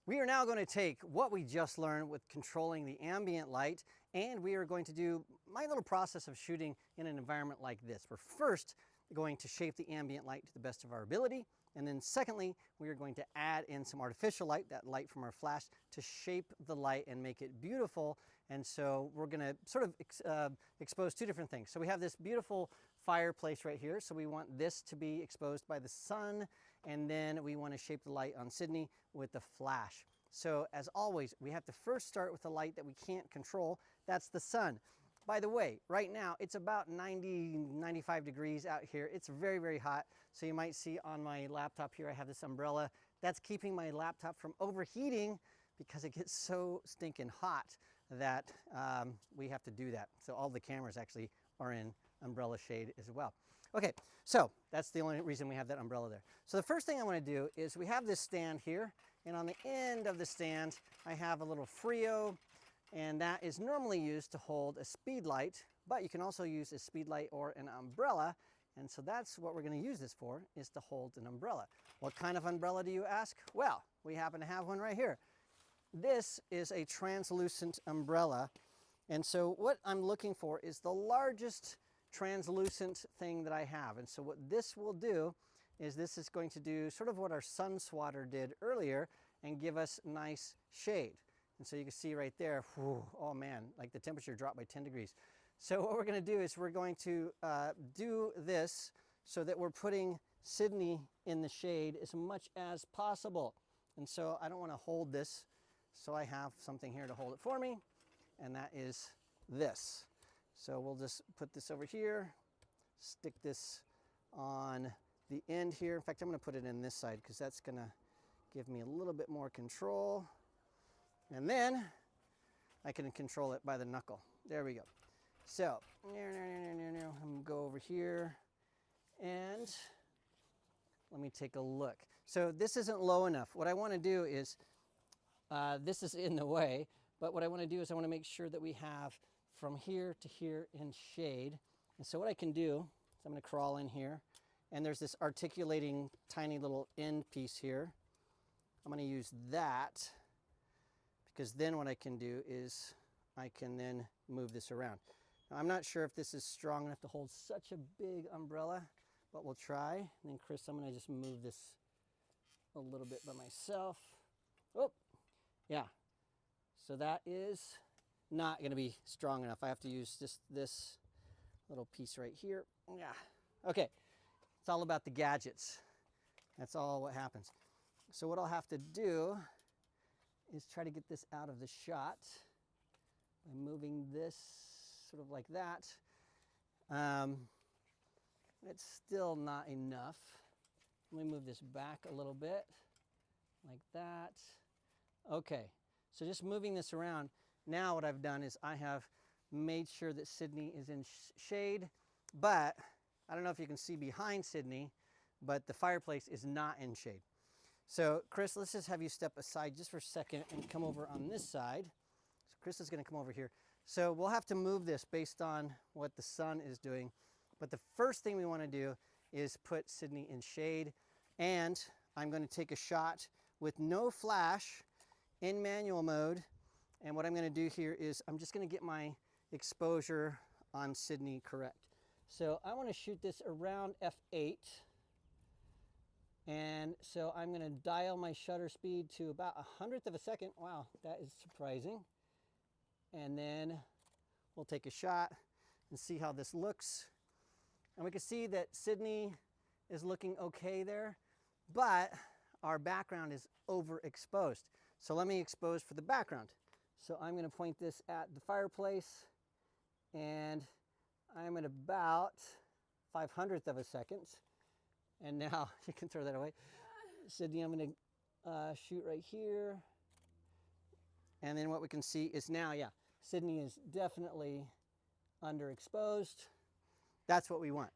We are now going to take what we just learned with controlling the ambient light, and we are going to do my little process of shooting in an environment like this. We're first going to shape the ambient light to the best of our ability, and then secondly, we are going to add in some artificial light, that light from our flash, to shape the light and make it beautiful. And so we're going to sort of expose two different things. So we have this beautiful fireplace right here. So we want this to be exposed by the sun, and then we want to shape the light on Sydney with the flash. So as always, we have to first start with the light that we can't control. That's the sun. By the way, right now it's about 90, 95 degrees out here. It's very, very hot. So you might see on my laptop here, I have this umbrella. That's keeping my laptop from overheating because it gets so stinking hot that we have to do that. So all the cameras actually are in umbrella shade as well. Okay, so that's the only reason we have that umbrella there. So the first thing I want to do is we have this stand here, and on the end of the stand, I have a little Frio, and that is normally used to hold a speed light, but you can also use a speed light or an umbrella. And so that's what we're going to use this for, is to hold an umbrella. What kind of umbrella do you ask? Well, we happen to have one right here. This is a translucent umbrella. And so what I'm looking for is the largest translucent thing that I have. And so what this will do is this is going to do sort of what our sun swatter did earlier and give us nice shade. And so you can see right there, whew, oh man, like the temperature dropped by 10 degrees. So what we're going to do is we're going to do this so that we're putting Sydney in the shade as much as possible. And so I don't want to hold this, so I have something here to hold it for me, and that is this. So we'll just put this over here, stick this on the end here. In fact, I'm going to put it in this side because that's going to give me a little bit more control. And then I can control it by the knuckle. There we go. So I'm going to go over here and let me take a look. So this isn't low enough. What I want to do is, this is in the way, but what I want to do is I want to make sure that we have from here to here in shade. And so what I can do is I'm going to crawl in here, and there's this articulating tiny little end piece here. I'm going to use that, because then what I can do is I can then move this around. Now, I'm not sure if this is strong enough to hold such a big umbrella, but we'll try. And then Chris, I'm going to just move this a little bit by myself. Oh, yeah. So that is not going to be strong enough. I have to use just this little piece right here. Yeah. Okay. It's all about the gadgets. That's all what happens. So what I'll have to do is try to get this out of the shot by moving this sort of like that. It's still not enough. Let me move this back a little bit like that. Okay, so just moving this around. Now what I've done is I have made sure that Sydney is in shade, but I don't know if you can see behind Sydney, but the fireplace is not in shade. So Chris, let's just have you step aside just for a second and come over on this side. So Chris is going to come over here. So we'll have to move this based on what the sun is doing. But the first thing we want to do is put Sydney in shade. And I'm going to take a shot with no flash in manual mode. And what I'm going to do here is I'm just going to get my exposure on Sydney correct. So I want to shoot this around f8. And so I'm going to dial my shutter speed to about 100th of a second. Wow, that is surprising. And then we'll take a shot and see how this looks. And we can see that Sydney is looking okay there, but our background is overexposed. So let me expose for the background. So I'm going to point this at the fireplace, and I'm at about 500th of a second. And now you can throw that away. Sydney, I'm going to shoot right here. And then what we can see is now, yeah, Sydney is definitely underexposed. That's what we want.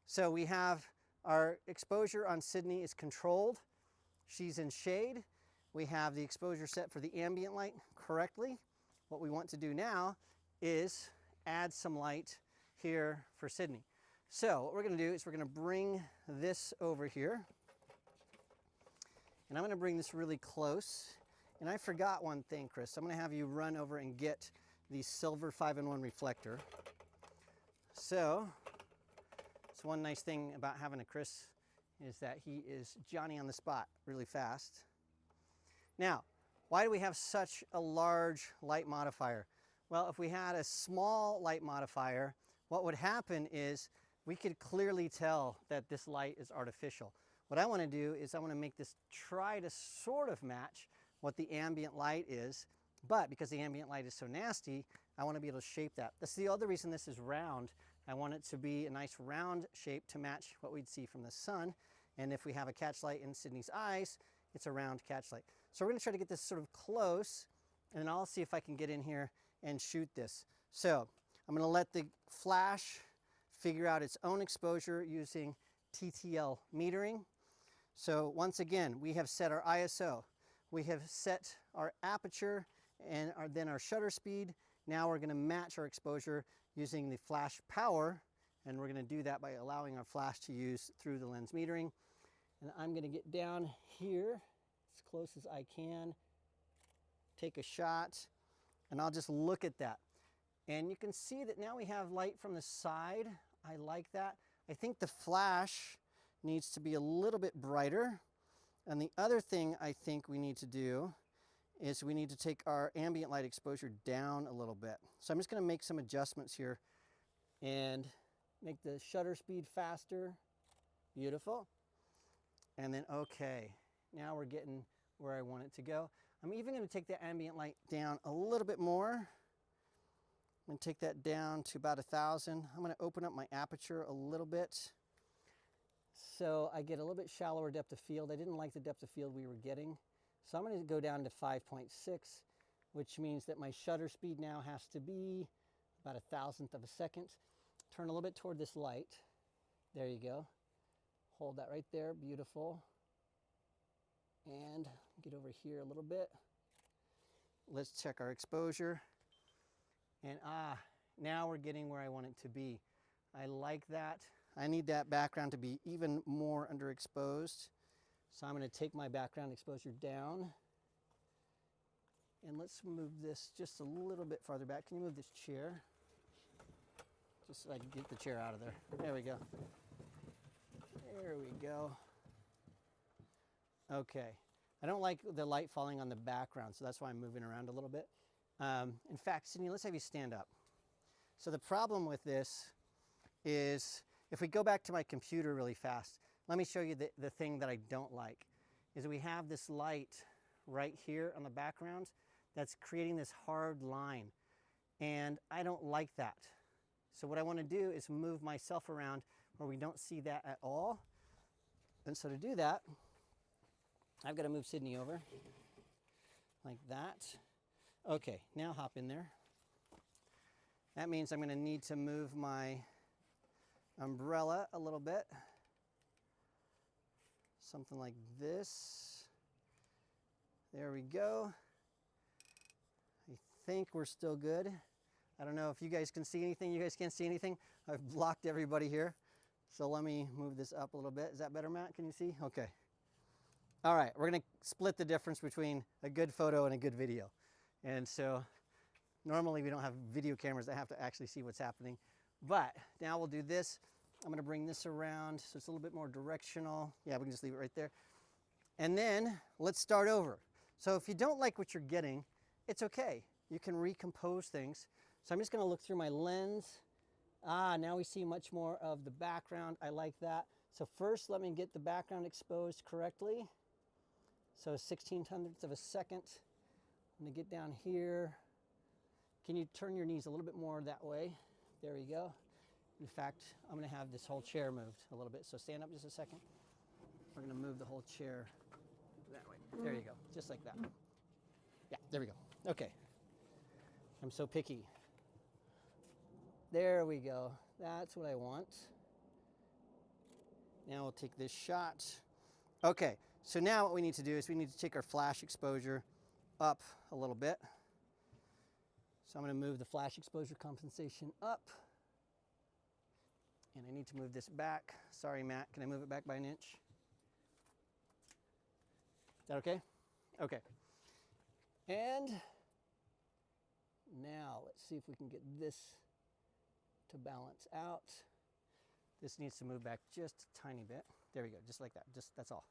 So we have our exposure on Sydney is controlled. She's in shade. We have the exposure set for the ambient light correctly. What we want to do now is add some light here for Sydney. So what we're going to do is we're going to bring this over here. And I'm going to bring this really close. And I forgot one thing, Chris. I'm going to have you run over and get the silver 5-in-1 reflector. So one nice thing about having a Chris is that he is Johnny on the spot really fast. Now, why do we have such a large light modifier? Well, if we had a small light modifier, what would happen is we could clearly tell that this light is artificial. What I want to do is I want to make this try to sort of match what the ambient light is, but because the ambient light is so nasty, I want to be able to shape that. That's the other reason this is round. I want it to be a nice round shape to match what we'd see from the sun. And if we have a catch light in Sydney's eyes, it's a round catch light. So we're going to try to get this sort of close, and then I'll see if I can get in here and shoot this. So I'm going to let the flash figure out its own exposure using TTL metering. So once again, we have set our ISO. We have set our aperture and then our shutter speed. Now we're going to match our exposure using the flash power, and we're going to do that by allowing our flash to use through the lens metering. And I'm going to get down here as close as I can, take a shot, and I'll just look at that. And you can see that now we have light from the side. I like that. I think the flash needs to be a little bit brighter. And the other thing I think we need to do is we need to take our ambient light exposure down a little bit. So I'm just going to make some adjustments here and make the shutter speed faster. Beautiful. And then, okay, now we're getting where I want it to go. I'm even going to take the ambient light down a little bit more. I'm going to take that down to about 1,000. I'm going to open up my aperture a little bit so I get a little bit shallower depth of field. I didn't like the depth of field we were getting. So I'm going to go down to 5.6, which means that my shutter speed now has to be about 1,000th of a second. Turn a little bit toward this light. There you go. Hold that right there. Beautiful. And get over here a little bit. Let's check our exposure. And now we're getting where I want it to be. I like that. I need that background to be even more underexposed. So I'm going to take my background exposure down. And let's move this just a little bit farther back. Can you move this chair? Just so I can get the chair out of there. There we go. There we go. Okay. I don't like the light falling on the background, so that's why I'm moving around a little bit. In fact, Sydney, let's have you stand up. So the problem with this is, if we go back to my computer really fast, let me show you the thing that I don't like, is we have this light right here on the background that's creating this hard line, and I don't like that. So what I want to do is move myself around where we don't see that at all. And so to do that, I've got to move Sydney over like that. Okay, now hop in there. That means I'm going to need to move my umbrella a little bit. Something like this. There we go. I think we're still good. I don't know if you guys can see anything. You guys can't see anything. I've blocked everybody here. So let me move this up a little bit. Is that better, Matt? Can you see? Okay. All right, we're going to split the difference between a good photo and a good video. And so normally we don't have video cameras that have to actually see what's happening. But now we'll do this. I'm going to bring this around so it's a little bit more directional. Yeah, we can just leave it right there. And then let's start over. So if you don't like what you're getting, it's okay. You can recompose things. So I'm just going to look through my lens. Now we see much more of the background. I like that. So first, let me get the background exposed correctly. So 1/1600th of a second. I'm going to get down here. Can you turn your knees a little bit more that way? There we go. In fact, I'm going to have this whole chair moved a little bit. So stand up just a second. We're going to move the whole chair that way. There you go. Just like that. Yeah, there we go. Okay. I'm so picky. There we go. That's what I want. Now we'll take this shot. Okay, so now what we need to do is we need to take our flash exposure up a little bit. So I'm going to move the flash exposure compensation up. And I need to move this back. Sorry, Matt, can I move it back by an inch? Is that okay? Okay. And now let's see if we can get this to balance out. This needs to move back just a tiny bit. There we go, just like that. Just that's all.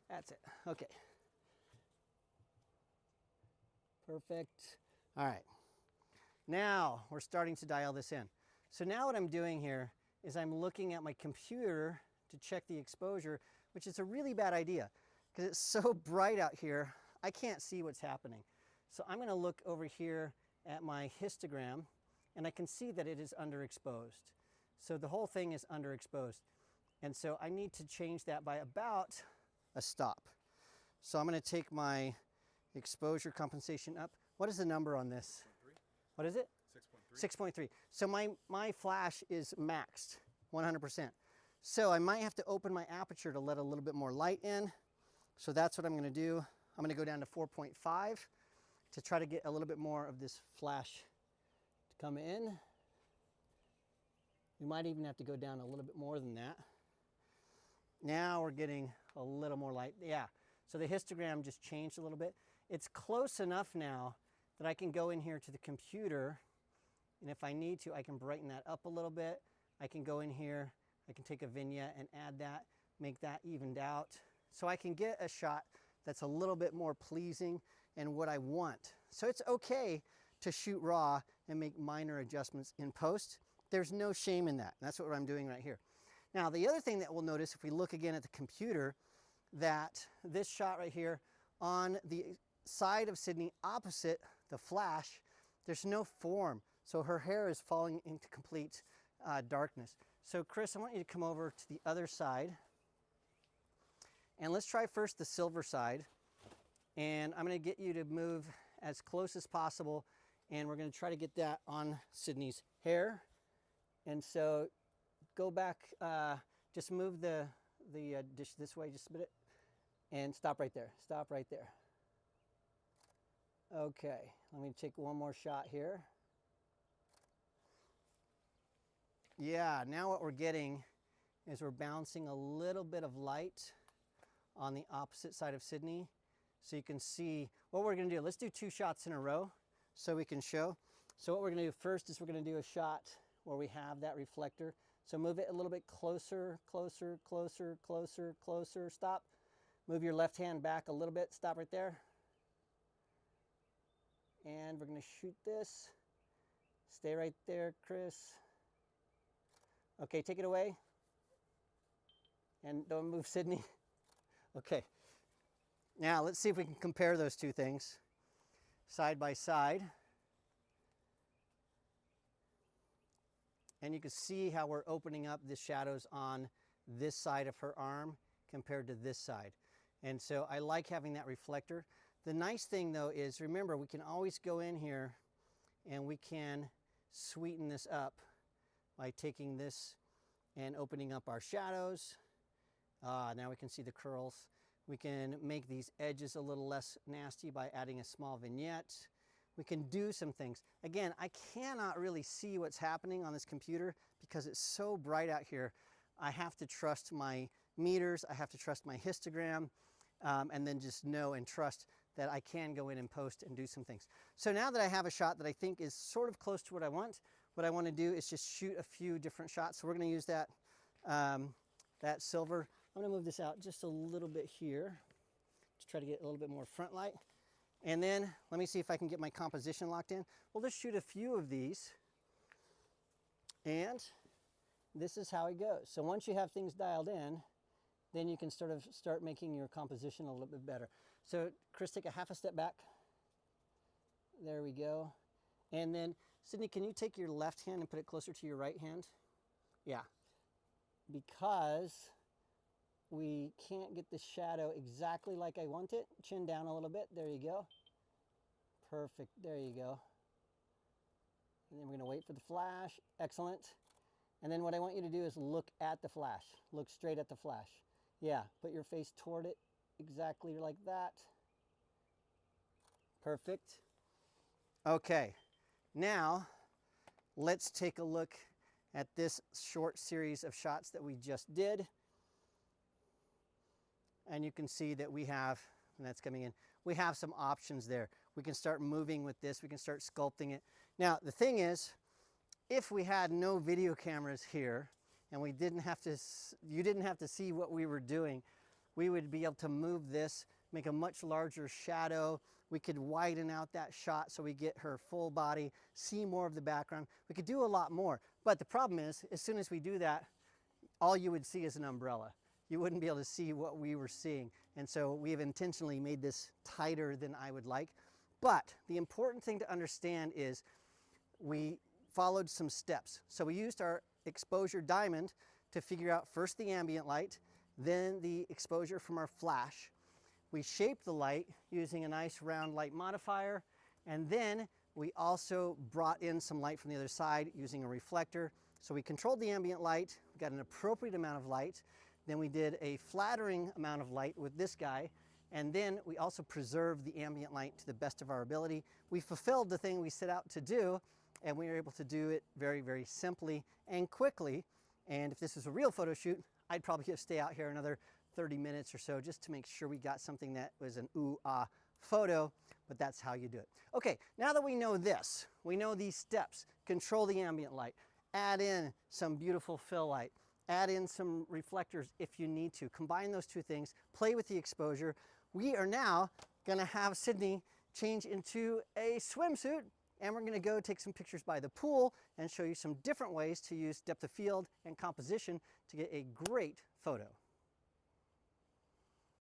That's it. Okay. Perfect. All right. Now we're starting to dial this in. So now what I'm doing here is I'm looking at my computer to check the exposure, which is a really bad idea because it's so bright out here, I can't see what's happening. So I'm going to look over here at my histogram and I can see that it is underexposed. So the whole thing is underexposed. And so I need to change that by about a stop. So I'm going to take my exposure compensation up. What is the number on this? 6.3. What is it? 6.3. 6.3. So my flash is maxed 100%. So I might have to open my aperture to let a little bit more light in. So that's what I'm going to do. I'm going to go down to 4.5 to try to get a little bit more of this flash to come in. We might even have to go down a little bit more than that. Now we're getting a little more light. Yeah, so the histogram just changed a little bit. It's close enough now that I can go in here to the computer, and if I need to, I can brighten that up a little bit. I can go in here, I can take a vignette and add that, make that evened out. So I can get a shot that's a little bit more pleasing and what I want. So it's okay to shoot raw and make minor adjustments in post. There's no shame in that. And that's what I'm doing right here. Now, the other thing that we'll notice if we look again at the computer, that this shot right here on the side of Sydney opposite the flash, there's no form. So her hair is falling into complete darkness. So Chris, I want you to come over to the other side. And let's try first the silver side. And I'm going to get you to move as close as possible. And we're going to try to get that on Sydney's hair. And so go back, just move the dish this way just a bit. And stop right there. Stop right there. Okay, let me take one more shot here. Yeah, now what we're getting is we're bouncing a little bit of light on the opposite side of Sydney. So you can see what we're going to do. Let's do 2 shots in a row so we can show. So what we're going to do first is we're going to do a shot where we have that reflector. So move it a little bit closer, closer, closer, closer, closer. Stop. Move your left hand back a little bit. Stop right there. And we're going to shoot this. Stay right there, Chris. Okay, take it away. And don't move, Sydney. Okay. Now, let's see if we can compare those two things side by side. And you can see how we're opening up the shadows on this side of her arm compared to this side. And so I like having that reflector. The nice thing though is, remember, we can always go in here and we can sweeten this up by taking this and opening up our shadows. Now we can see the curls. We can make these edges a little less nasty by adding a small vignette. We can do some things. Again, I cannot really see what's happening on this computer because it's so bright out here. I have to trust my meters, I have to trust my histogram, and then just know and trust that I can go in and post and do some things. So now that I have a shot that I think is sort of close to what I want to do is just shoot a few different shots. So we're going to use that, that silver. I'm going to move this out just a little bit here to try to get a little bit more front light. And then let me see if I can get my composition locked in. We'll just shoot a few of these. And this is how it goes. So once you have things dialed in, then you can start making your composition a little bit better. So Chris, take a half a step back. There we go. And then Sydney, can you take your left hand and put it closer to your right hand? Yeah, because we can't get the shadow exactly like I want it. Chin down a little bit. There you go. Perfect. There you go. And then we're going to wait for the flash. Excellent. And then what I want you to do is look at the flash. Look straight at the flash. Yeah, put your face toward it exactly like that. Perfect. Okay, now let's take a look at this short series of shots that we just did. And you can see that we have, and that's coming in, we have some options there. We can start moving with this, we can start sculpting it. Now, the thing is, if we had no video cameras here and you didn't have to see what we were doing, we would be able to move this, make a much larger shadow. We could widen out that shot so we get her full body, see more of the background. We could do a lot more. But the problem is, as soon as we do that, all you would see is an umbrella. You wouldn't be able to see what we were seeing. And so we have intentionally made this tighter than I would like. But the important thing to understand is we followed some steps. So we used our exposure diamond to figure out first the ambient light, then the exposure from our flash. We shaped the light using a nice round light modifier, and then we also brought in some light from the other side using a reflector. So we controlled the ambient light, we got an appropriate amount of light, then we did a flattering amount of light with this guy, and then we also preserved the ambient light to the best of our ability. We fulfilled the thing we set out to do, and we were able to do it very, very simply and quickly. And if this was a real photo shoot, I'd probably just stay out here another 30 minutes or so just to make sure we got something that was an ooh-ah photo, but that's how you do it. Okay, now that we know this, we know these steps: control the ambient light, add in some beautiful fill light, add in some reflectors if you need to, combine those two things, play with the exposure. We are now gonna have Sydney change into a swimsuit, and we're gonna go take some pictures by the pool and show you some different ways to use depth of field and composition to get a great photo.